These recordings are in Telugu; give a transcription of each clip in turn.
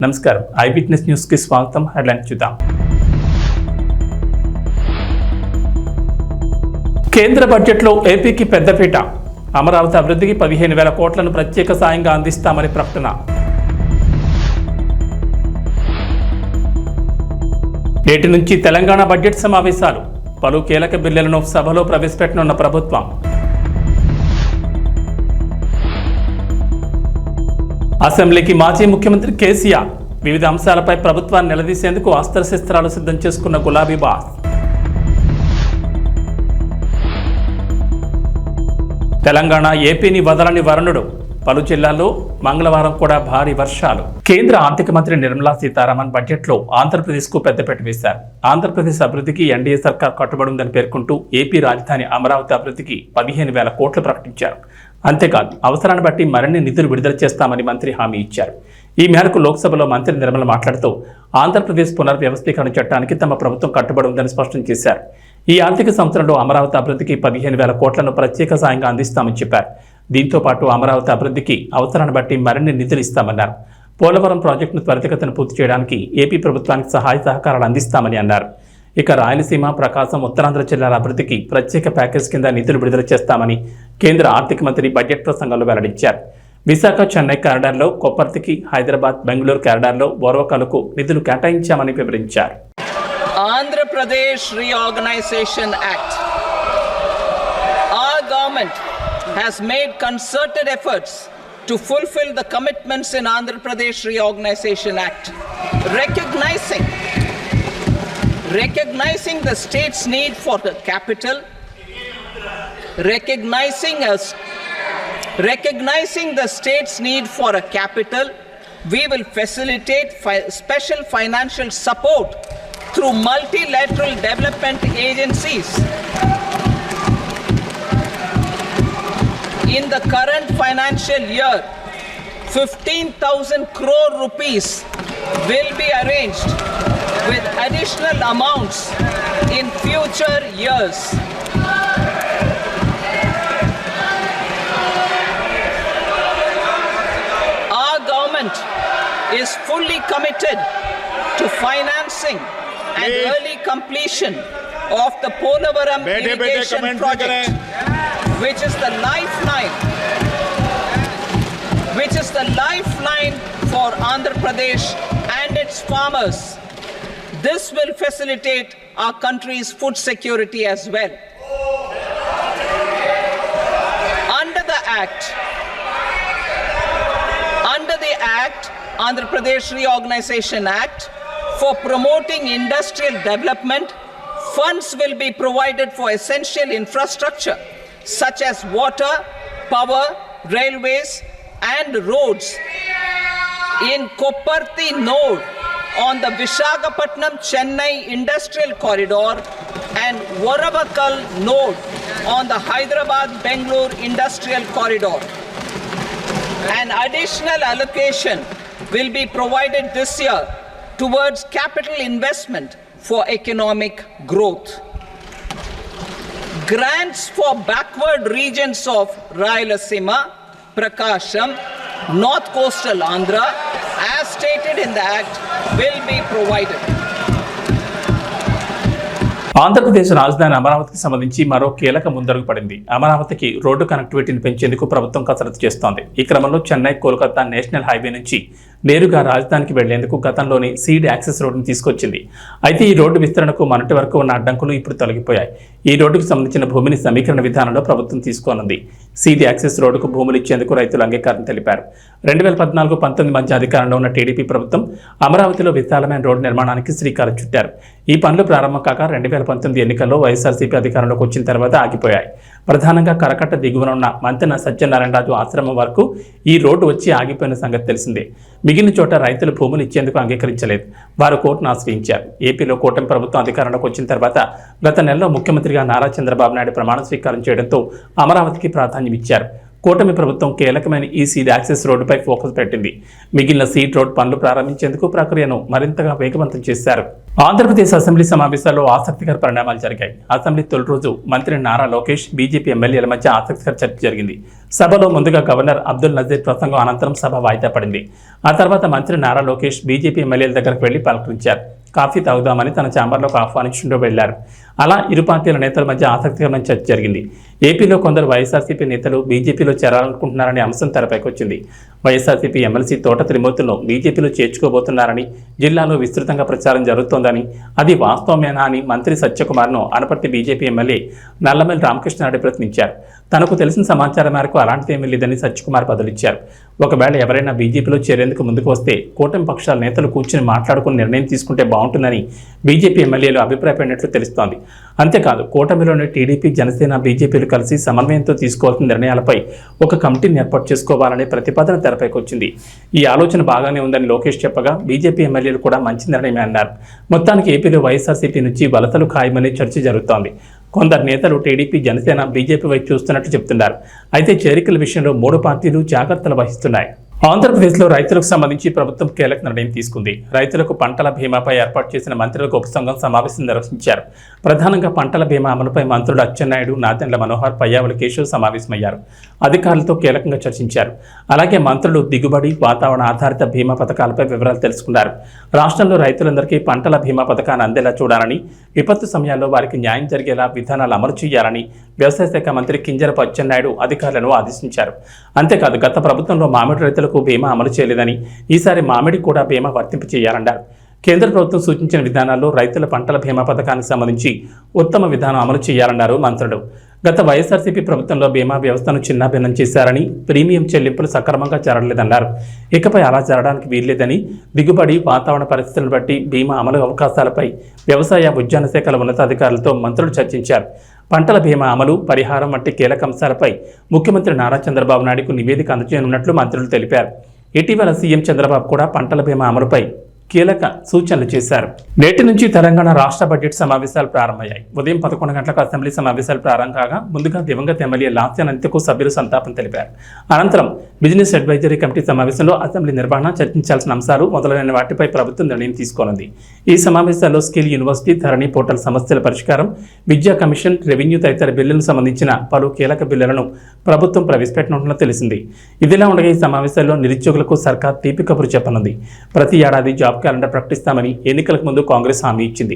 నమస్కారం ఐ విట్నెస్ న్యూస్ కి స్వాగతం. హెడ్లైన్స్ చూద్దాం. కేంద్ర బడ్జెట్లో ఏపీకి పెద్దపీట. అమరావతి అభివృద్ధికి 15,000 కోట్లను ప్రత్యేక సాయంగా అందిస్తామని ప్రకటన. నేటి నుంచి తెలంగాణ బడ్జెట్ సమావేశాలు. పలు కీలక బిల్లులను సభలో ప్రవేశపెట్టనున్న ప్రభుత్వం. అసెంబ్లీకి మాజీ ముఖ్యమంత్రి కేసీఆర్. వివిధ అంశాలపై ప్రభుత్వాన్ని నిలదీసేందుకు అస్త్రశస్త్రాలు సిద్ధం చేసుకున్న గులాబీ బాస్. తెలంగాణ ఏపీని వదలని వరుణుడు. పలు జిల్లాల్లో మంగళవారం కూడా భారీ వర్షాలు. కేంద్ర ఆర్థిక మంత్రి నిర్మలా సీతారామన్ బడ్జెట్లో ఆంధ్రప్రదేశ్కు పెద్దపీట వేశారు. ఆంధ్రప్రదేశ్ అభివృద్ధికి ఎన్డీఏ సర్కార్ కట్టుబడి ఉందని పేర్కొంటూ ఏపీ రాజధాని అమరావతి అభివృద్ధికి 15,000 కోట్లు ప్రకటించారు. అంతేకాదు అవసరాన్ని బట్టి మరిన్ని నిధులు విడుదల చేస్తామని మంత్రి హామీ ఇచ్చారు. ఈ మేరకు లోక్సభలో మంత్రి నిర్మల మాట్లాడుతూ ఆంధ్రప్రదేశ్ పునర్వ్యవస్థీకరణ చట్టానికి తమ ప్రభుత్వం కట్టుబడి ఉందని స్పష్టం చేశారు. ఈ ఆర్థిక సంవత్సరంలో అమరావతి అభివృద్ధికి 15,000 కోట్లను ప్రత్యేక సాయంగా అందిస్తామని చెప్పారు. దీంతో పాటు అమరావతి అభివృద్ధికి అవసరాన్ని బట్టి మరిన్ని నిధులు ఇస్తామన్నారు. పోలవరం ప్రాజెక్టును త్వరితగతిన పూర్తి చేయడానికి ఏపీ ప్రభుత్వానికి సహాయ సహకారాలు అందిస్తామని అన్నారు. ఇక రాయలసీమ, ప్రకాశం, ఉత్తరాంధ్ర జిల్లాల అభివృద్ధికి ప్రత్యేక ప్యాకేజ్ కింద నిధులు విడుదల చేస్తామని కేంద్ర ఆర్థిక మంత్రి బడ్జెట్ ప్రసంగంలో వెల్లడించారు. విశాఖ, చెన్నై కారిడార్లో, కొప్పర్తికి, హైదరాబాద్, బెంగళూరు కారిడార్లో ఓర్వకలకు నిధులు కేటాయించామని వివరించారు. Pradesh Reorganization Act. Our government has made concerted efforts to fulfill the commitments in Andhra Pradesh Reorganization Act, recognizing the state's need for the capital, recognizing the state's need for a capital. We will facilitate special financial support through multilateral development agencies. In the current financial year, 15,000 crore rupees will be arranged with additional amounts in future years. Our government is fully committed to financing and early completion of the Polavaram irrigation project, which is the lifeline for Andhra Pradesh and its farmers. This will facilitate our country's food security as well. Under the Act, Andhra Pradesh Reorganization Act, for promoting industrial development, funds will be provided for essential infrastructure such as water, power, railways and roads. In Kopparthi node on the Visakhapatnam-Chennai industrial corridor and Varavakal node on the Hyderabad-Bangalore industrial corridor. An additional allocation will be provided this year towards capital investment for economic growth. Grants for backward regions of Rayalaseema, Prakasham, North Coastal Andhra, as stated in the Act, will be provided. Andhra Pradesh రాజధాని అమరావతికి సంబంధించి మరో కీలక ముందడుగు పడింది. అమరావతికి రోడ్డు కనెక్టివిటీని పెంచేందుకు ప్రభుత్వం కసరత్తు చేస్తోంది. ఈ క్రమంలో చెన్నై, కోల్కతా నేషనల్ హైవే నుంచి నేరుగా రాజధానికి వెళ్లేందుకు గతంలోని సీడ్ యాక్సెస్ రోడ్డును తీసుకొచ్చింది. అయితే ఈ రోడ్డు విస్తరణకు మొన్నటి వరకు ఉన్న అడ్డంకులు ఇప్పుడు తొలగిపోయాయి. ఈ రోడ్డుకు సంబంధించిన భూమిని సమీకరణ విధానంలో ప్రభుత్వం తీసుకోనుంది. సీడ్ యాక్సెస్ రోడ్డుకు భూములు ఇచ్చేందుకు రైతులు అంగీకారం తెలిపారు. 2014-19 మధ్య అధికారంలో ఉన్న టీడీపీ ప్రభుత్వం అమరావతిలో విశాలమైన రోడ్డు నిర్మాణానికి శ్రీకారం చుట్టారు. ఈ పనులు ప్రారంభం కాక 2019 ఎన్నికల్లో వైఎస్ఆర్సీపీ అధికారంలోకి వచ్చిన తర్వాత ఆగిపోయాయి. ప్రధానంగా కరకట్ట దిగువన ఉన్న మంతెన సత్యనారాయణరాజు ఆశ్రమం వరకు ఈ రోడ్డు వచ్చి ఆగిపోయిన సంగతి తెలిసిందే. మిగిలిన చోట రైతులు భూములు ఇచ్చేందుకు అంగీకరించలేదు. వారు కోర్టును ఆశ్రయించారు. ఏపీలో కూటమి ప్రభుత్వం అధికారంలోకి వచ్చిన తర్వాత గత నెలలో ముఖ్యమంత్రిగా నారా చంద్రబాబు నాయుడు ప్రమాణ స్వీకారం చేయడంతో అమరావతికి ప్రాధాన్యం ఇచ్చారు. కూటమి ప్రభుత్వం కీలకమైన ఈ సీడ్ యాక్సెస్ రోడ్డుపై ఫోకస్ పెట్టింది. మిగిలిన సీడ్ రోడ్ పనులు ప్రారంభించేందుకు ప్రక్రియను మరింతగా వేగవంతం చేశారు. ఆంధ్రప్రదేశ్ అసెంబ్లీ సమావేశాల్లో ఆసక్తికర పరిణామాలు జరిగాయి. అసెంబ్లీ తొలి రోజు మంత్రి నారా లోకేష్, బీజేపీ ఎమ్మెల్యేల మధ్య ఆసక్తికర చర్చ జరిగింది. సభలో ముందుగా గవర్నర్ అబ్దుల్ నజీర్ ప్రసంగం అనంతరం సభ వాయిదా పడింది. ఆ తర్వాత మంత్రి నారా లోకేష్ బీజేపీ ఎమ్మెల్యేల దగ్గరకు వెళ్లి పలకరించారు. కాఫీ తాగుదామని తన ఛాంబర్లోకి ఆహ్వానించుకుంటూ వెళ్లారు. అలా ఇరు పార్టీల నేతల మధ్య ఆసక్తికరమైన చర్చ జరిగింది. ఏపీలో కొందరు వైఎస్ఆర్సీపీ నేతలు బీజేపీలో చేరాలనుకుంటున్నారనే అంశం తెరపైకి వచ్చింది. వైఎస్ఆర్సీపీ ఎమ్మెల్సీ తోట త్రిమూర్తులను బీజేపీలో చేర్చుకోబోతున్నారని, జిల్లాలో విస్తృతంగా ప్రచారం జరుగుతోందని, అది వాస్తవమేనా అని మంత్రి సత్యకుమార్ను అనపర్తి బీజేపీ ఎమ్మెల్యే నల్లమల్లి రామకృష్ణారెడ్డి ప్రశ్నించారు. తనకు తెలిసిన సమాచారం మేరకు అలాంటిదేమీ లేదని సత్యకుమార్ బదులిచ్చారు. ఒకవేళ ఎవరైనా బీజేపీలో చేరేందుకు ముందుకు వస్తే కూటమి పక్షాల నేతలు కూర్చుని మాట్లాడుకుని నిర్ణయం తీసుకుంటే బాగుంటుందని బీజేపీ ఎమ్మెల్యేలు అభిప్రాయపడినట్లు తెలుస్తోంది. అంతేకాదు కూటమిలోని టీడీపీ, జనసేన, బీజేపీలు కలిసి సమన్వయంతో తీసుకోవాల్సిన నిర్ణయాలపై ఒక కమిటీని ఏర్పాటు చేసుకోవాలనే ప్రతిపాదన తెరపైకి వచ్చింది. ఈ ఆలోచన బాగానే ఉందని లోకేష్ చెప్పగా బీజేపీ ఎమ్మెల్యేలు కూడా మంచి నిర్ణయమే అన్నారు. మొత్తానికి ఏపీలో వైఎస్ఆర్సీపీ నుంచి వలసలు ఖాయమనే చర్చ జరుగుతోంది. కొందరు నేతలు టీడీపీ, జనసేన, బీజేపీ వైపు చూస్తున్నట్టు చెబుతున్నారు. అయితే చేరికల విషయంలో మూడు పార్టీలు జాగ్రత్తలు వహిస్తున్నాయి. ఆంధ్రప్రదేశ్లో రైతులకు సంబంధించి ప్రభుత్వం కీలక నిర్ణయం తీసుకుంది. రైతులకు పంటల బీమాపై ఏర్పాటు చేసిన మంత్రులకు ఉపసంఘం సమావేశం నిర్వహించారు. ప్రధానంగా పంటల బీమా అమలుపై మంత్రులు అచ్చెన్నాయుడు, నాదెండ్ల మనోహర్, పయ్యావుల కేశవ్ సమావేశమయ్యారు. అధికారులతో కీలకంగా చర్చించారు. అలాగే మంత్రులు దిగుబడి, వాతావరణ ఆధారిత బీమా పథకాలపై వివరాలు తెలుసుకున్నారు. రాష్ట్రంలో రైతులందరికీ పంటల బీమా పథకాన్ని అందేలా చూడాలని, విపత్తు సమయాల్లో వారికి న్యాయం జరిగేలా విధానాలు అమలు చేయాలని వ్యవసాయ శాఖ మంత్రి కింజరపు అచ్చెన్నాయుడు అధికారులను ఆదేశించారు. అంతేకాదు గత ప్రభుత్వంలో మామిడి రైతులకు బీమా అమలు చేయలేదని, ఈసారి మామిడి కూడా బీమా వర్తింపు చేయాలన్నారు. కేంద్ర ప్రభుత్వం సూచించిన విధానాల్లో రైతుల పంటల బీమా పథకానికి సంబంధించి ఉత్తమ విధానం అమలు చేయాలన్నారు మంత్రులు. గత వైఎస్ఆర్సీపీ ప్రభుత్వంలో బీమా వ్యవస్థను చిన్నాభిన్నం చేశారని, ప్రీమియం చెల్లింపులు సక్రమంగా జరగలేదన్నారు. ఇకపై అలా జరగడానికి వీల్లేదని, దిగుబడి, వాతావరణ పరిస్థితులను బట్టి బీమా అమలు అవకాశాలపై వ్యవసాయ, ఉద్యాన శాఖల ఉన్నతాధికారులతో మంత్రులు చర్చించారు. పంటల బీమా అమలు, పరిహారం వంటి కీలక అంశాలపై ముఖ్యమంత్రి నారా చంద్రబాబు నాయుడుకు నివేదిక అందజేయనున్నట్లు మంత్రులు తెలిపారు. ఇటీవల సీఎం చంద్రబాబు కూడా పంటల బీమా అమలుపై కీలక సూచనలు చేశారు. నేటి నుంచి తెలంగాణ రాష్ట్ర బడ్జెట్ సమావేశాలు ప్రారంభమయ్యాయి. ఉదయం 11 గంటలకు అసెంబ్లీ సమావేశాలు ప్రారంభం కాగా ముందుగా దివంగత ఎమ్మెల్యే లాస్యాన్ అంత్యకు సభ్యులు సంతాపం తెలిపారు. అనంతరం బిజినెస్ అడ్వైజరీ కమిటీ సమావేశంలో అసెంబ్లీ నిర్వహణ, చర్చించాల్సిన అంశాలు మొదలైన వాటిపై ప్రభుత్వం నిర్ణయం తీసుకోనుంది. ఈ సమావేశాల్లో స్కిల్ యూనివర్సిటీ, ధరణి పోర్టల్ సమస్యల పరిష్కారం, విద్యా కమిషన్, రెవెన్యూ తదితర బిల్లులకు సంబంధించిన పలు కీలక బిల్లులను ప్రభుత్వం ప్రవేశపెట్టనున్నట్లు తెలిసింది. ఇదిలా ఉండగా ఈ సమావేశాల్లో నిరుద్యోగులకు సర్కార్ తీపి కబురు చెప్పనుంది. ప్రతి ఏడాది జాబ్ క్యాలెండర్ ప్రకటిస్తామని ఎన్నికలకు ముందు కాంగ్రెస్ హామీ ఇచ్చింది.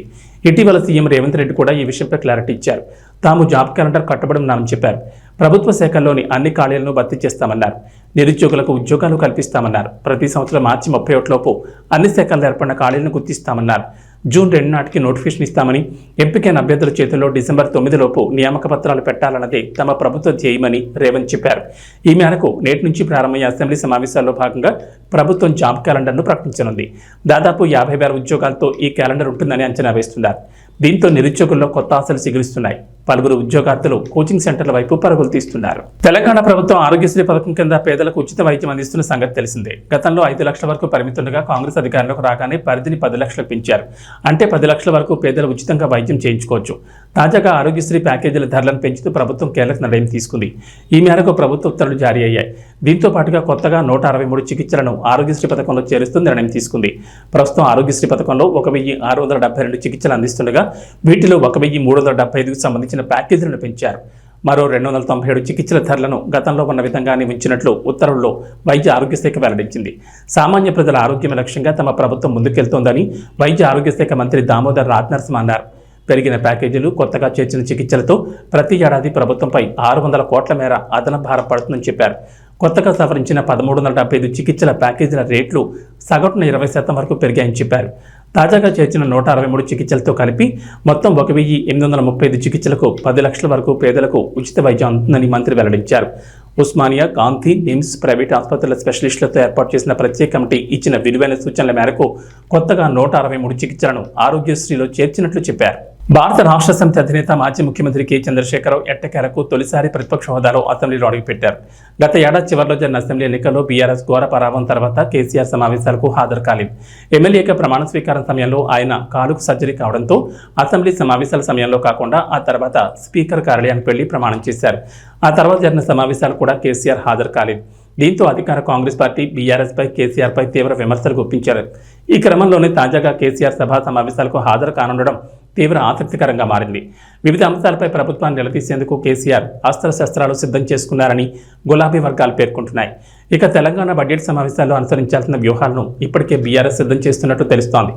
ఇటీవల సీఎం రేవంత్ రెడ్డి కూడా ఈ విషయంపై క్లారిటీ ఇచ్చారు. తాము జాబ్ క్యాలెండర్ కట్టుబడి ఉన్నామని చెప్పారు. ప్రభుత్వ శాఖల్లోని అన్ని ఖాళీలను భర్తీ చేస్తామన్నారు. నిరుద్యోగులకు ఉద్యోగాలు కల్పిస్తామన్నారు. ప్రతి సంవత్సరం మార్చి 31 లోపు అన్ని శాఖల్లో ఏర్పడిన ఖాళీలను గుర్తిస్తామన్నారు. జూన్ 2 నాటికి నోటిఫికేషన్ ఇస్తామని, ఎంపికైన అభ్యర్థుల చేతుల్లో డిసెంబర్ 9 లోపు నియామక పత్రాలు పెట్టాలన్నదే తమ ప్రభుత్వ ధ్యేయమని రేవంత్ చెప్పారు. ఈ మేరకు నేటి నుంచి ప్రారంభమయ్యే అసెంబ్లీ సమావేశాల్లో భాగంగా ప్రభుత్వం జాబ్ క్యాలెండర్ను ప్రకటించనుంది. దాదాపు 50,000 ఉద్యోగాలతో ఈ క్యాలెండర్ ఉంటుందని అంచనా వేస్తున్నారు. దీంతో నిరుద్యోగుల్లో కొత్త ఆశలు సిగురిస్తున్నాయి. పలువురు ఉద్యోగార్థులు కోచింగ్ సెంటర్ల వైపు పరుగులు తీస్తున్నారు. తెలంగాణ ప్రభుత్వం ఆరోగ్యశ్రీ పథకం కింద పేదలకు ఉచిత వైద్యం అందిస్తున్న సంగతి తెలిసిందే. గతంలో 5 లక్షల వరకు పరిమితుండగా కాంగ్రెస్ అధికారంలోకి రాగానే పరిధిని 10 లక్షలకు పెంచారు. అంటే 10 లక్షల వరకు పేదలు ఉచితంగా వైద్యం చేయించుకోవచ్చు. తాజాగా ఆరోగ్యశ్రీ ప్యాకేజీల ధరలను పెంచుతూ ప్రభుత్వం కీలక నిర్ణయం తీసుకుంది. ఈ మేరకు ప్రభుత్వ ఉత్తర్వులు జారీ అయ్యాయి. దీంతో పాటుగా కొత్తగా 163 చికిత్సలను ఆరోగ్యశ్రీ పథకంలో చేరుస్తూ నిర్ణయం తీసుకుంది. ప్రస్తుతం ఆరోగ్యశ్రీ పథకంలో 1672 చికిత్సలు అందిస్తుండగా వీటిలో 1375కు సంబంధించిన ప్యాకేజీలను పెంచారు. మరో 297 చికిత్సల ధరలను గతంలో ఉన్న విధంగానే ఉంచినట్లు ఉత్తర్వుల్లో వైద్య ఆరోగ్య శాఖ వెల్లడించింది. సామాన్య ప్రజల ఆరోగ్యమే లక్ష్యంగా తమ ప్రభుత్వం ముందుకెళ్తోందని వైద్య ఆరోగ్య శాఖ మంత్రి దామోదర్ రాజనరసింహ అన్నారు. పెరిగిన ప్యాకేజీలు, కొత్తగా చేర్చిన చికిత్సలతో ప్రతి ఏడాది ప్రభుత్వంపై 600 కోట్ల మేర అదనపు భారం పడుతుందని చెప్పారు. కొత్తగా సవరించిన 1375 చికిత్సల ప్యాకేజీల రేట్లు సగటున 20% వరకు పెరిగాయని చెప్పారు. తాజాగా చేర్చిన 163 చికిత్సలతో కలిపి మొత్తం 1835 చికిత్సలకు 10 లక్షల వరకు పేదలకు ఉచిత వైద్యం అందుతుందని మంత్రి వెల్లడించారు. ఉస్మానియా, గాంధీ, నిమ్స్, ప్రైవేట్ ఆసుపత్రుల స్పెషలిస్టులతో ఏర్పాటు చేసిన ప్రత్యేక కమిటీ ఇచ్చిన విలువైన సూచనల మేరకు కొత్తగా 163 చికిత్సలను ఆరోగ్యశ్రీలో చేర్చినట్లు చెప్పారు. భారత రాష్ట్ర సమితి అధినేత మాజీ ముఖ్యమంత్రి కె చంద్రశేఖరరావు ఎట్టకేలకు తొలిసారి ప్రతిపక్ష హోదాలో అసెంబ్లీలో అడుగుపెట్టారు. గత ఏడాది చివరిలో జరిగిన అసెంబ్లీ ఎన్నికల్లో బీఆర్ఎస్ ఘోర పరాభవం తర్వాత కేసీఆర్ సమావేశాలకు హాజరు కాలేదు. ఎమ్మెల్యేగా ప్రమాణ స్వీకారం సమయంలో ఆయన కాలుకు సర్జరీ కావడంతో అసెంబ్లీ సమావేశాల సమయంలో కాకుండా ఆ తర్వాత స్పీకర్ కార్యాలయానికి వెళ్లి ప్రమాణం చేశారు. ఆ తర్వాత జరిగిన సమావేశాలు కూడా కేసీఆర్ హాజరు కాలేదు. దీంతో అధికార కాంగ్రెస్ పార్టీ బీఆర్ఎస్పై, కేసీఆర్పై తీవ్ర విమర్శలు గుప్పించారు. ఈ క్రమంలోనే తాజాగా కేసీఆర్ సభా సమావేశాలకు హాజరు కానుండడం తీవ్ర ఆసక్తికరంగా మారింది. వివిధ అంశాలపై ప్రభుత్వాన్ని నిలదీసేందుకు కేసీఆర్ అస్త్రశస్త్రాలు సిద్ధం చేసుకున్నారని గులాబీ వర్గాలు పేర్కొంటున్నాయి. ఇక తెలంగాణ బడ్జెట్ సమావేశాల్లో అనుసరించాల్సిన వ్యూహాలను ఇప్పటికే బీఆర్ఎస్ సిద్ధం చేస్తున్నట్టు తెలుస్తోంది.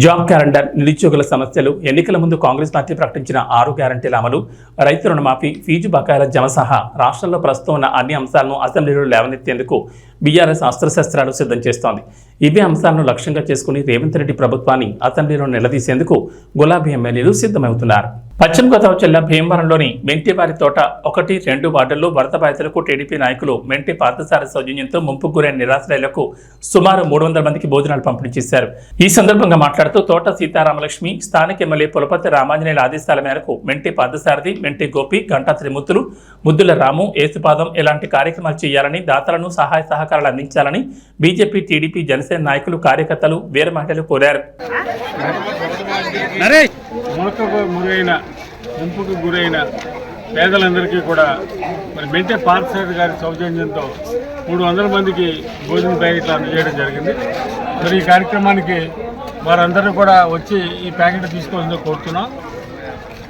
జాబ్ క్యాలెండర్, నిరుద్యోగుల సమస్యలు, ఎన్నికల ముందు కాంగ్రెస్ పార్టీ ప్రకటించిన 6 గ్యారంటీల అమలు, రైతు రుణమాఫీ, ఫీజు బకాయిల జమ సహా రాష్ట్రంలో ప్రస్తుతం ఉన్న అన్ని అంశాలను అసెంబ్లీలో లేవనెత్తేందుకు బీఆర్ఎస్ అస్త్రశస్త్రాలు సిద్ధం చేస్తోంది. ఇవే అంశాలను లక్ష్యంగా చేసుకుని రేవంత్ రెడ్డి ప్రభుత్వాన్ని అసెంబ్లీలో నిలదీసేందుకు గులాబీ ఎమ్మెల్యేలు సిద్ధమవుతున్నారు. పశ్చిమ గోదావరి జిల్లా భీమవరంలోని మెంటివారి తోట 1, 2 వార్డుల్లో వరద బాధితులకు టీడీపీ నాయకులు మెంటి పార్థసారథి సౌజన్యంతో ముంపుకు గురైన నిరాశ్రయులకు సుమారు 300 మందికి భోజనాలు పంపిణీ చేశారు. ఈ సందర్భంగా మాట్లాడుతూ తోట సీతారామలక్ష్మి, స్థానిక ఎమ్మెల్యే పులపతి రామాంజనేయుల ఆదేశాల మేరకు మెంటి పార్థసారథి, మెంటి గోపి, గంటా త్రిమూర్తులు, ముద్దుల రాము, ఏసుపాదం ఇలాంటి కార్యక్రమాలు చేయాలని, దాతలను సహాయ సహకారాలు అందించాలని బీజేపీ, టీడీపీ, జనసేన నాయకులు, కార్యకర్తలు, వీర మహిళలు కోరారు. ముంపుకు గురైన పేదలందరికీ కూడా మరి మెంటే పార్థసారథి గారి సౌజన్యంతో 300 మందికి భోజన ప్యాకెట్లు అందజేయడం జరిగింది. మరి ఈ కార్యక్రమానికి వారందరూ కూడా వచ్చి ఈ ప్యాకెట్ తీసుకోవాలని కోరుతున్నాం.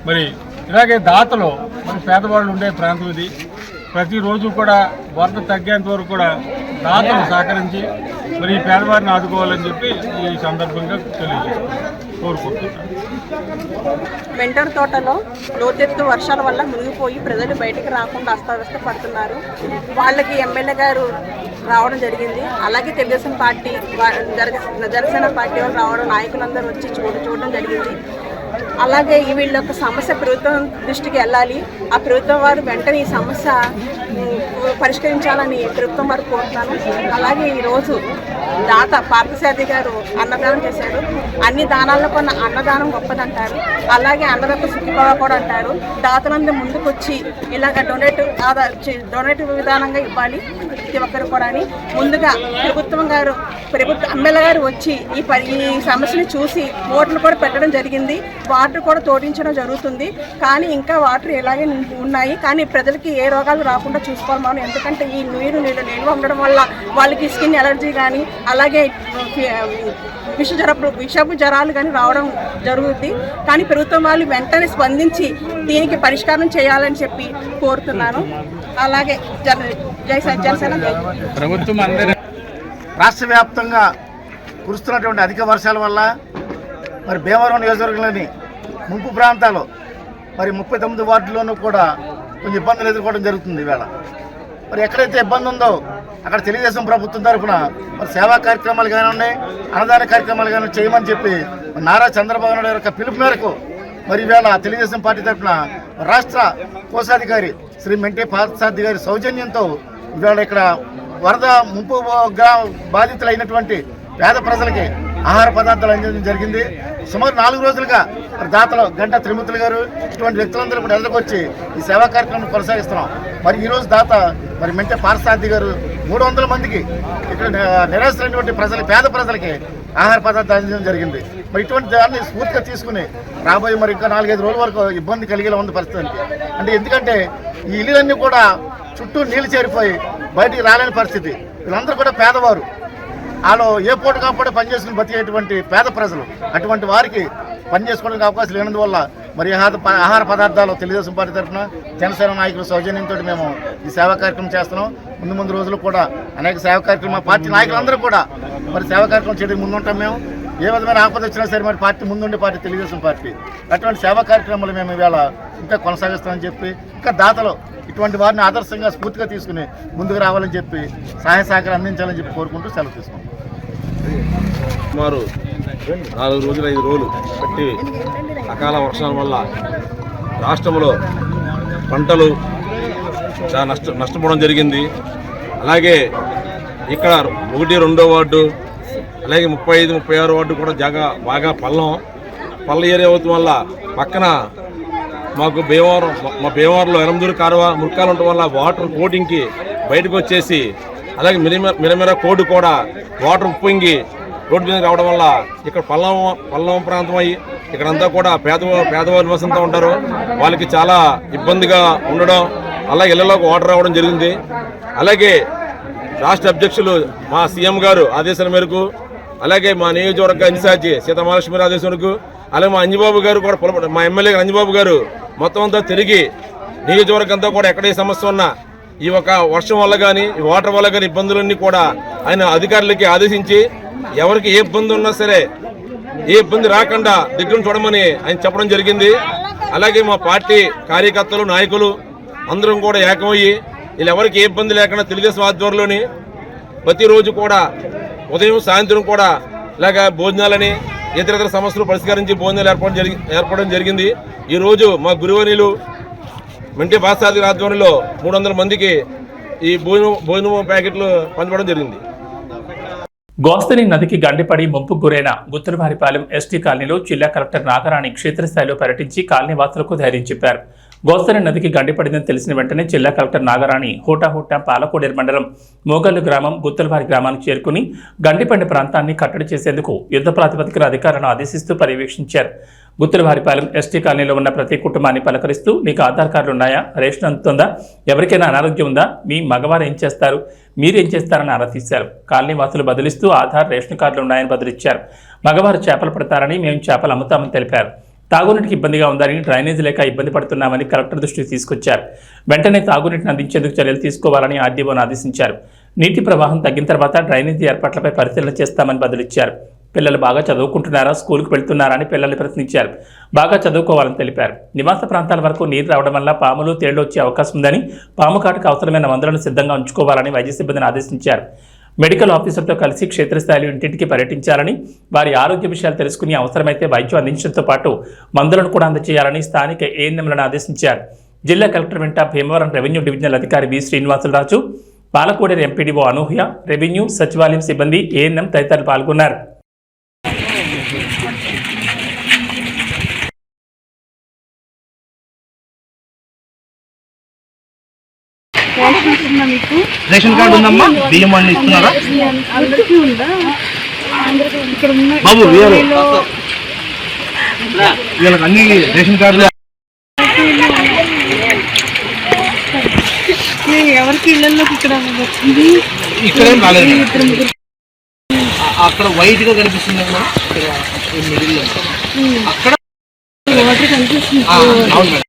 మరి ఇలాగే దాతలు మరి పేదవాళ్ళు ఉండే ప్రాంతం ఇది. ప్రతిరోజు కూడా వరద తగ్గేంత వరకు కూడా దాతలు సహకరించి మరి ఈ పేదవారిని ఆదుకోవాలని చెప్పి ఈ సందర్భంగా కోరుకుంటున్నాను. మెంటర్ తోటలో లోతెత్తు వర్షాల వల్ల మునిగిపోయి ప్రజలు బయటకు రాకుండా అస్తవ్యస్త పడుతున్నారు. వాళ్ళకి ఎమ్మెల్యే గారు రావడం జరిగింది. అలాగే తెలుగుదేశం పార్టీ, జనసేన పార్టీ వాళ్ళు రావడం, నాయకులందరూ వచ్చి చూడడం జరిగింది. అలాగే వీళ్ళ యొక్క సమస్య ప్రభుత్వం దృష్టికి వెళ్ళాలి. ఆ ప్రభుత్వం వారు వెంటనే ఈ సమస్య పరిష్కరించాలని ప్రభుత్వం వారు కోరుతున్నాను. అలాగే ఈరోజు దాత పార్థసారథి గారు అన్నదానం చేశారు. అన్ని దానాల్లో కొన్న అన్నదానం గొప్పదంటారు. అలాగే అన్నదాత సుఖీభావ కూడా అంటారు. దాతలందరూ ముందుకు వచ్చి ఇలాగ డొనేటివ్ విధానంగా ఇవ్వాలి ప్రతి ఒక్కరు కూడా అని ముందుగా ప్రభుత్వ ఎమ్మెల్యే గారు వచ్చి ఈ సమస్యను చూసి ఓట్లు కూడా పెట్టడం జరిగింది. వాటర్ కూడా తోడించడం జరుగుతుంది. కానీ ఇంకా వాటర్ ఇలాగే ఉన్నాయి. కానీ ప్రజలకి ఏ రోగాలు రాకుండా చూసుకోవాలి మనం. ఎందుకంటే ఈ నీరు నిల్వ ఉండడం వల్ల వాళ్ళకి స్కిన్ ఎలర్జీ కానీ అలాగే విషపు జ్వరాలు కానీ రావడం జరుగుతుంది. కానీ ప్రభుత్వం వాళ్ళు వెంటనే స్పందించి దీనికి పరిష్కారం చేయాలని చెప్పి కోరుతున్నాను. అలాగే జనసేన ప్రభుత్వం రాష్ట్ర వ్యాప్తంగా కురుస్తున్నటువంటి అధిక వర్షాల వల్ల మరి భీమవరం నియోజకవర్గంలోని ముంపు ప్రాంతాలు మరి 39 వార్డుల్లోనూ కూడా కొంచెం ఇబ్బందులు ఎదుర్కోవడం జరుగుతుంది. ఈవేళ మరి ఎక్కడైతే ఇబ్బంది ఉందో అక్కడ తెలుగుదేశం ప్రభుత్వం తరఫున మరి సేవా కార్యక్రమాలు కానివ్వండి, అన్నదాన కార్యక్రమాలు కానీ చేయమని చెప్పి నారా చంద్రబాబు నాయుడు యొక్క పిలుపు మేరకు మరి ఈవేళ తెలుగుదేశం పార్టీ తరఫున రాష్ట్ర కోశాధికారి శ్రీ మెంటే పార్థసారథి గారి సౌజన్యంతో ఈవేళ ఇక్కడ వరద ముంపు బాధితులైనటువంటి పేద ప్రజలకి ఆహార పదార్థాలు అందించడం జరిగింది. సుమారు 4 రోజులుగా దాతలు గంటా త్రిమూర్తులు గారు ఇటువంటి వ్యక్తులందరూ కూడా ఎదురుకొచ్చి ఈ సేవా కార్యక్రమం కొనసాగిస్తున్నాం. మరి ఈరోజు దాత మరి మెంటే పార్థసారథి గారు 300 మందికి ఇక్కడ నిరాశ్రైనటువంటి పేద ప్రజలకి ఆహార పదార్థాలు అందించడం జరిగింది. మరి ఇటువంటి దాన్ని స్ఫూర్తిగా తీసుకుని రాబోయే మరి ఇంకా 4-5 రోజుల వరకు ఇబ్బంది కలిగేలా ఉంది పరిస్థితి. అంటే ఎందుకంటే ఈ ఇల్లులన్నీ కూడా చుట్టూ నీళ్లు చేరిపోయి బయటికి రాలేని పరిస్థితి. వీళ్ళందరూ కూడా పేదవారు, వాళ్ళు ఏ పూట కాకపోతే పనిచేసుకుని బతికేటువంటి పేద ప్రజలు. అటువంటి వారికి పనిచేసుకోవడానికి అవకాశం లేనందువల్ల మరి ఆహార పదార్థాలు తెలుగుదేశం పార్టీ తరఫున జనసేన నాయకుల సౌజన్యంతో మేము ఈ సేవా కార్యక్రమం చేస్తున్నాం. ముందు రోజులు కూడా అనేక సేవా కార్యక్రమాలు పార్టీ నాయకులందరూ కూడా మరి సేవా కార్యక్రమం చేయడానికి ముందుంటాం. మేము ఏ విధమైన ఆపద వచ్చినా సరే మరి పార్టీ ముందుండే పార్టీ తెలుగుదేశం పార్టీ. అటువంటి సేవా కార్యక్రమాలు మేము ఇవాళ ఇంకా కొనసాగిస్తామని చెప్పి ఇంకా దాతలు ఇటువంటి వారిని ఆదర్శంగా స్ఫూర్తిగా తీసుకుని ముందుకు రావాలని చెప్పి సహాయ సహకారం అందించాలని చెప్పి కోరుకుంటూ సెలవు తీసుకుంటాం. సుమారు 4 రోజులు 5 రోజులు బట్టి అకాల వర్షాల వల్ల రాష్ట్రంలో పంటలు చాలా నష్టపోవడం జరిగింది. అలాగే ఇక్కడ 1, 2 వార్డు అలాగే 35, 36 వార్డు కూడా బాగా పల్ల ఏరియా అవుతుంది వల్ల పక్కన మాకు మా భీమవరంలో ఎరందూరు కాలువ మురికాలు ఉండటం వల్ల వాటర్ కోటింగ్కి బయటకు వచ్చేసి అలాగే మిరమిర కోడు కూడా వాటర్ ఉప్పొంగి రోడ్డు మీద రావడం వల్ల ఇక్కడ పల్లం ప్రాంతం అయ్యి ఇక్కడంతా కూడా పేదవారు నివసంతో ఉంటారు. వాళ్ళకి చాలా ఇబ్బందిగా ఉండడం, అలాగే ఇళ్లలోకి వాటర్ రావడం జరిగింది. అలాగే రాష్ట్ర అధ్యక్షులు మా సీఎం గారు ఆదేశాల మేరకు అలాగే మా నియోజకవర్గ ఇన్ఛార్జి సీతామహాలక్ష్మి ఆదేశం మేరకు అలాగే మా అంజిబాబు గారు కూడా మా ఎమ్మెల్యే అంజిబాబు గారు మొత్తం అంతా తిరిగి నియోజకవర్గం అంతా కూడా ఎక్కడ ఏ సమస్య ఉన్నా ఈ ఒక వర్షం వల్ల కానీ ఈ వాటర్ వల్ల కానీ ఇబ్బందులన్నీ కూడా ఆయన అధికారులకి ఆదేశించి ఎవరికి ఏ ఇబ్బంది ఉన్నా సరే ఏ ఇబ్బంది రాకుండా దగ్గర చూడమని ఆయన చెప్పడం జరిగింది. అలాగే మా పార్టీ కార్యకర్తలు నాయకులు అందరం కూడా ఏకమయ్యి వీళ్ళు ఎవరికి ఏ ఇబ్బంది లేకుండా తెలుగుదేశం ఆధ్వర్యంలోని ప్రతిరోజు కూడా ఉదయం సాయంత్రం కూడా ఇలాగ భోజనాలని ఇతర సమస్యలు పరిష్కరించి భోజనాలు ఏర్పడడం జరిగింది. ఈరోజు మా గురువనీయులు మెంటే బాసాది ఆధ్వర్యంలో 300 మందికి ఈ భోజనం ప్యాకెట్లు పంచడం జరిగింది. గోస్తని నదికి గండిపడి ముంపుకు గురైన గుత్తలవారిపాలెం ఎస్టీ కాలనీలో జిల్లా కలెక్టర్ నాగరాణి క్షేత్రస్థాయిలో పర్యటించి కాలనీ వాసులకు ధైర్యం చెప్పారు. గోస్తని నదికి గండిపడిందని తెలిసిన వెంటనే జిల్లా కలెక్టర్ నాగరాణి హోటాహోటా పాలకోడేరు మండలం మోగల్లు గ్రామం గుత్తలవారి గ్రామానికి చేరుకుని గండిపడిన ప్రాంతాన్ని కట్టడి చేసేందుకు యుద్ధ ప్రాతిపదికన అధికారులను ఆదేశిస్తూ పర్యవేక్షించారు. గుత్తలవారిపాలెం ఎస్టీ కాలనీలో ఉన్న ప్రతి కుటుంబాన్ని పలకరిస్తూ నీకు ఆధార్ కార్డులు ఉన్నాయా, రేషన్ అందుతుందా, ఎవరికైనా అనారోగ్యం ఉందా, మీ మగవారు ఏం చేస్తారు, మీరేం చేస్తారని ఆరా తీశారు. కాలనీ వాసులు బదిలిస్తూ ఆధార్, రేషన్ కార్డులు ఉన్నాయని బదిలిచ్చారు. మగవారు చేపలు పడతారని, మేము చేపలు అమ్ముతామని తెలిపారు. తాగునీటికి ఇబ్బందిగా ఉందని, డ్రైనేజీ లేక ఇబ్బంది పడుతున్నామని కలెక్టర్ దృష్టికి తీసుకొచ్చారు. వెంటనే తాగునీటిని అందించేందుకు చర్యలు తీసుకోవాలని ఆర్డీఓను ఆదేశించారు. నీటి ప్రవాహం తగ్గిన తర్వాత డ్రైనేజీ ఏర్పాట్లపై పరిశీలన చేస్తామని బదులిచ్చారు. పిల్లలు బాగా చదువుకుంటున్నారా, స్కూల్కి వెళ్తున్నారా అని పిల్లల్ని ప్రశ్నించారు. బాగా చదువుకోవాలని తెలిపారు. నివాస ప్రాంతాల వరకు నీరు రావడం వల్ల పాములు, తేళ్లు వచ్చే అవకాశం ఉందని, పాము కాటుకు అవసరమైన మందులను సిద్ధంగా ఉంచుకోవాలని వైద్య సిబ్బందిని ఆదేశించారు. మెడికల్ ఆఫీసర్తో కలిసి క్షేత్రస్థాయిలో ఇంటింటికి పర్యటించాలని, వారి ఆరోగ్య విషయాలు తెలుసుకుని అవసరమైతే వైద్యం అందించడంతో పాటు మందులను కూడా అందజేయాలని స్థానిక ఏఎన్ఎంలను ఆదేశించారు. జిల్లా కలెక్టర్ వెంట భీమవరం రెవెన్యూ డివిజనల్ అధికారి వి శ్రీనివాసులరాజు, పాలకోడేరు ఎంపీడీఓ అనూహ్య, రెవెన్యూ, సచివాలయం సిబ్బంది, ఏఎన్ఎం తదితరులు పాల్గొన్నారు. రేషన్ కార్డు ఉందమ్మా, బియ్యం అన్ని ఇస్తున్నారా బాబు? వీళ్ళకి అన్ని రేషన్ కార్డులు ఎవరికి ఇళ్లలోకి ఇక్కడ ఏం రాలేదు. అక్కడ వైట్ గా కనిపిస్తుంది అక్కడ కనిపిస్తుంది. అవును మేడం.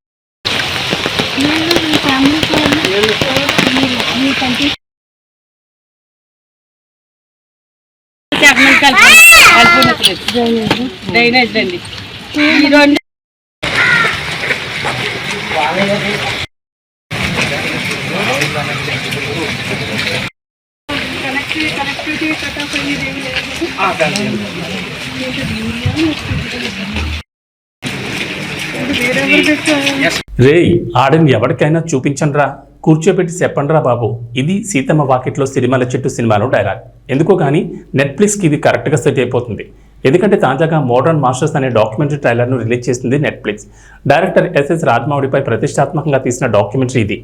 డ్రైనేజ్ అండి. రేయ్, ఆడని ఎవరికైనా చూపించండ్రా, కూర్చోబెట్టి చెప్పండ్రా బాబు. ఇది సీతమ్మ వాకిట్లో సిరిమల్ల చెట్టు సినిమాలో డైలాగ్. ఎందుకో కానీ నెట్ఫ్లిక్స్కి ఇది కరెక్ట్గా సెట్ అయిపోతుంది. ఎందుకంటే తాజాగా మోడర్న్ మాస్టర్స్ అనే డాక్యుమెంటరీ ట్రైలర్ను రిలీజ్ చేసింది నెట్ఫ్లిక్స్. డైరెక్టర్ ఎస్ఎస్ రాజమౌళిపై ప్రతిష్టాత్మకంగా తీసిన డాక్యుమెంటరీ ఇది.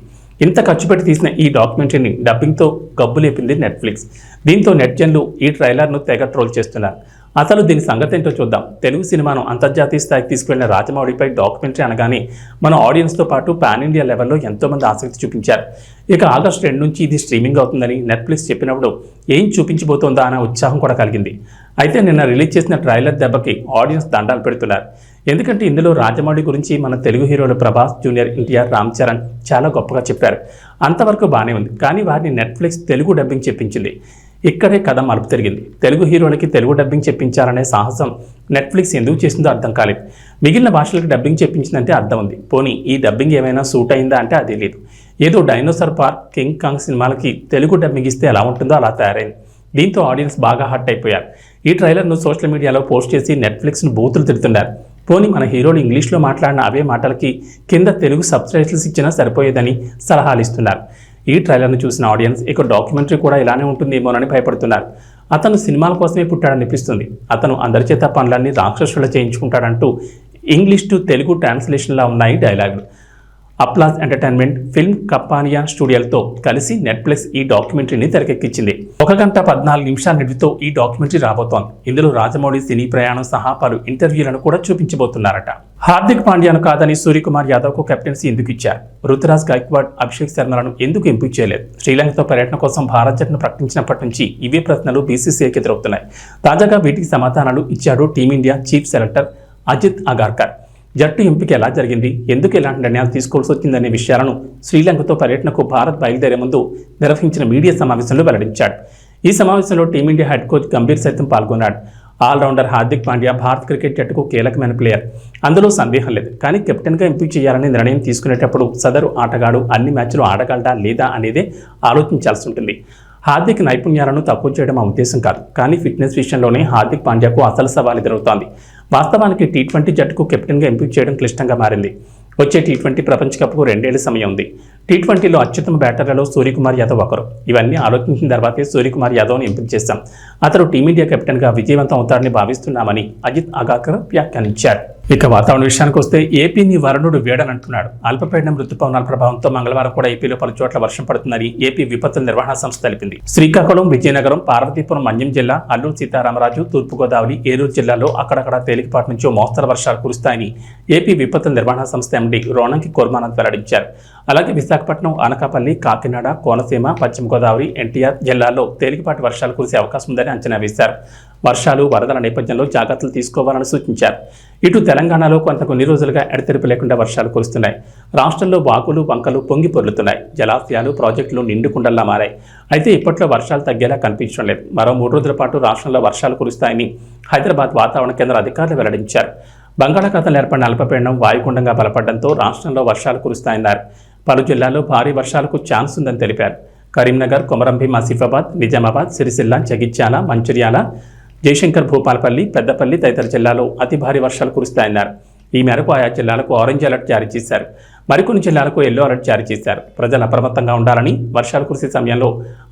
ఇంత ఖర్చు పెట్టి తీసిన ఈ డాక్యుమెంటరీని డబ్బింగ్తో గబ్బు లేపింది నెట్ఫ్లిక్స్. దీంతో నెట్జన్లు ఈ ట్రైలర్ను తెగ ట్రోల్ చేస్తున్నారు. అసలు దీని సంగతి ఏంటో చూద్దాం. తెలుగు సినిమాను అంతర్జాతీయ స్థాయికి తీసుకెళ్లిన రాజమౌళిపై డాక్యుమెంటరీ అనగానే మన ఆడియన్స్తో పాటు పాన్ ఇండియా లెవెల్లో ఎంతోమంది ఆసక్తి చూపించారు. ఇక ఆగస్టు 2 నుంచి ఇది స్ట్రీమింగ్ అవుతుందని నెట్ఫ్లిక్స్ చెప్పినప్పుడు ఏం చూపించబోతోందా అనే ఉత్సాహం కూడా కలిగింది. అయితే నిన్న రిలీజ్ చేసిన ట్రైలర్ దెబ్బకి ఆడియన్స్ దండాలు పెడుతున్నారు. ఎందుకంటే ఇందులో రాజమౌళి గురించి మన తెలుగు హీరోలు ప్రభాస్, జూనియర్ ఎన్టీఆర్, రామ్ చరణ్ చాలా గొప్పగా చెప్పారు. అంతవరకు బాగానే ఉంది. కానీ వారిని నెట్ఫ్లిక్స్ తెలుగు డబ్బింగ్ చెప్పించింది. ఇక్కడే కథ మలుపు తిరిగింది. తెలుగు హీరోలకి తెలుగు డబ్బింగ్ చెప్పించాలనే సాహసం నెట్ఫ్లిక్స్ ఎందుకు చేసిందో అర్థం కాలేదు. మిగిలిన భాషలకు డబ్బింగ్ చెప్పించిందంటే అర్థం ఉంది. పోనీ ఈ డబ్బింగ్ ఏమైనా సూట్ అయిందా అంటే అది లేదు. ఏదో డైనోసార్ పార్క్, కింగ్ కాంగ్ సినిమాలకి తెలుగు డబ్బింగ్ ఇస్తే ఎలా ఉంటుందో అలా తయారైంది. దీంతో ఆడియన్స్ బాగా హర్ట్ అయిపోయారు. ఈ ట్రైలర్ను సోషల్ మీడియాలో పోస్ట్ చేసి నెట్ఫ్లిక్స్ను బూతులు తిడుతున్నారు. పోనీ మన హీరోలు ఇంగ్లీష్లో మాట్లాడిన అవే మాటలకి కింద తెలుగు సబ్టైటిల్స్ ఇచ్చినా సరిపోయేదని సలహాలు ఇస్తున్నారు. ఈ ట్రైలర్ను చూసిన ఆడియన్స్ ఇక డాక్యుమెంటరీ కూడా ఇలానే ఉంటుందేమోనని భయపడుతున్నారు. అతను సినిమాల కోసమే పుట్టాడనిపిస్తుంది. అతను అందరి చేత పనులన్నీ రాక్షసులా చేయించుకుంటాడంటూ ఇంగ్లీష్ టు తెలుగు ట్రాన్స్లేషన్లా ఉన్నాయి డైలాగులు. అప్లాజ్ ఎంటర్టైన్మెంట్, ఫిల్మ్ కప్పానియా స్టూడియోలతో కలిసి నెట్ఫ్లిక్స్ ఈ డాక్యుమెంటరీని తెరకెక్కించింది. 1 గంట 14 నిమిషాల నిడితో ఈ డాక్యుమెంటరీ రాబోతోంది. ఇందులో రాజమౌళి సినీ ప్రయాణం సహా పలు ఇంటర్వ్యూలను కూడా చూపించబోతున్నారట. హార్దిక్ పాండ్యాను కాదని సూర్యకుమార్ యాదవ్కు కెప్టెన్సీ ఎందుకు ఇచ్చారు? రుతురాజ్ గైక్వాడ్, అభిషేక్ శర్మలను ఎందుకు ఎంపిక చేయలేదు? శ్రీలంకతో పర్యటన కోసం భారత్ జట్టును ప్రకటించినప్పటి నుంచి ఇవే ప్రశ్నలు బీసీసీఐకి ఎదురవుతున్నాయి. తాజాగా వీటికి సమాధానాలు ఇచ్చాడు team India chief selector Ajit Agarkar. జట్టు ఎంపిక ఎలా జరిగింది, ఎందుకు ఇలాంటి నిర్ణయాలు తీసుకోవాల్సి వచ్చిందనే విషయాలను శ్రీలంకతో పర్యటనకు భారత్ బయలుదేరే ముందు నిర్వహించిన మీడియా సమావేశంలో వెల్లడించాడు. ఈ సమావేశంలో టీమిండియా హెడ్ కోచ్ గంభీర్ సైతం పాల్గొన్నాడు. ఆల్రౌండర్ హార్దిక్ పాండ్యా భారత క్రికెట్ జట్టుకు కీలకమైన ప్లేయర్, అందులో సందేహం లేదు. కానీ కెప్టెన్గా ఎంపిక చేయాలని నిర్ణయం తీసుకునేటప్పుడు సదరు ఆటగాడు అన్ని మ్యాచ్లు ఆడగలడా లేదా అనేదే ఆలోచించాల్సి ఉంటుంది. హార్దిక్ నైపుణ్యాలను తక్కువ చేయడం ఆ ఉద్దేశం కాదు, కానీ ఫిట్నెస్ విషయంలోనే హార్దిక్ పాండ్యాకు అసలు సవాల్ ఎదురవుతోంది. వాస్తవానికి టీ20 జట్టుకు కెప్టెన్గా ఎంపిక చేయడం క్లిష్టంగా మారింది. వచ్చే టీ20 ప్రపంచ కప్కు 2 ఏళ్ల సమయం ఉంది. టీ20లో అత్యుత్తమ బ్యాటర్లలో సూర్యకుమార్ యాదవ్ ఒకరు. ఇవన్నీ ఆలోచించిన తర్వాతే సూర్యకుమార్ యాదవ్ను ఎంపిక చేశాం. అతను టీమిండియా కెప్టెన్గా విజయవంతం అవుతారని భావిస్తున్నామని అజిత్ అగార్కర్ వ్యాఖ్యానించారు. ఇక వాతావరణ విషయానికి వస్తే ఏపీని వరుణుడు వేడనంటున్నాడు. అల్పపీడనం రుతుపవనాల ప్రభావంతో మంగళవారం కూడా ఏపీలో పలు చోట్ల వర్షం పడుతుందని ఏపీ విపత్తుల నిర్వహణ సంస్థ తెలిపింది. శ్రీకాకుళం, విజయనగరం, పార్వతీపురం, మన్యం జిల్లా, అల్లూరు సీతారామరాజు, తూర్పుగోదావరి, ఏలూరు జిల్లాలో అక్కడక్కడ తేలికపాటి నుంచి మోస్తరు వర్షాలు కురుస్తాయని ఏపీ విపత్తుల నిర్వహణ సంస్థ ఎండీ రోణంకి కోర్మానంద్ వెల్లడించారు. అలాగే విశాఖపట్నం, అనకాపల్లి, కాకినాడ, కోనసీమ, పశ్చిమ గోదావరి, ఎన్టీఆర్ జిల్లాల్లో తేలికపాటి వర్షాలు కురిసే అవకాశం ఉందని అంచనా వేశారు. వర్షాలు, వరదల నేపథ్యంలో జాగ్రత్తలు తీసుకోవాలని సూచించారు. ఇటు తెలంగాణలో కొన్ని రోజులుగా ఎడతెరిపి లేకుండా వర్షాలు కురుస్తున్నాయి. రాష్ట్రంలో వాగులు, వంకలు పొంగి పొర్లుతున్నాయి. జలాశయాలు, ప్రాజెక్టులు నిండుకుండల్లా మారాయి. అయితే ఇప్పట్లో వర్షాలు తగ్గేలా కనిపించడం లేదు. మరో 3 రోజుల పాటు రాష్ట్రంలో వర్షాలు కురుస్తాయని హైదరాబాద్ వాతావరణ కేంద్ర అధికారులు వెల్లడించారు. బంగాళాఖాతంలో ఏర్పడిన అల్పపీడనం వాయుగుండంగా బలపడడంతో రాష్ట్రంలో వర్షాలు కురుస్తాయన్నారు. పలు జిల్లాల్లో భారీ వర్షాలకు ఛాన్స్ ఉందని తెలిపారు. కరీంనగర్, కొమరంభీం, ఆసిఫాబాద్, నిజామాబాద్, సిరిసిల్ల, జగిత్యాల, మంచిర్యాల, జయశంకర్, భూపాలపల్లి, పెద్దపల్లి తదితర జిల్లాలో అతి భారీ వర్షాలు కురుస్తాయన్నారు. ఈ మేరకు ఆయా జిల్లాలకు ఆరెంజ్ అలర్ట్ జారీ చేశారు. మరికొన్ని జిల్లాలకు ఎల్లో అలర్ట్ జారీ చేశారు. ప్రజలు అప్రమత్తంగా ఉండాలని, వర్షాలు కురిసే సమయంలో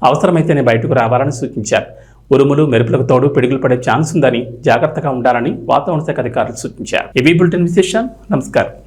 అవసరమైతేనే బయటకు రావాలని సూచించారు. ఉరుములు, మెరుపులకు తోడు పిడుగులు పడే ఛాన్స్ ఉందని, జాగ్రత్తగా ఉండాలని వాతావరణ శాఖ అధికారులు సూచించారు. ఇవి బులెటిన్ విశేషాలు. నమస్కారం.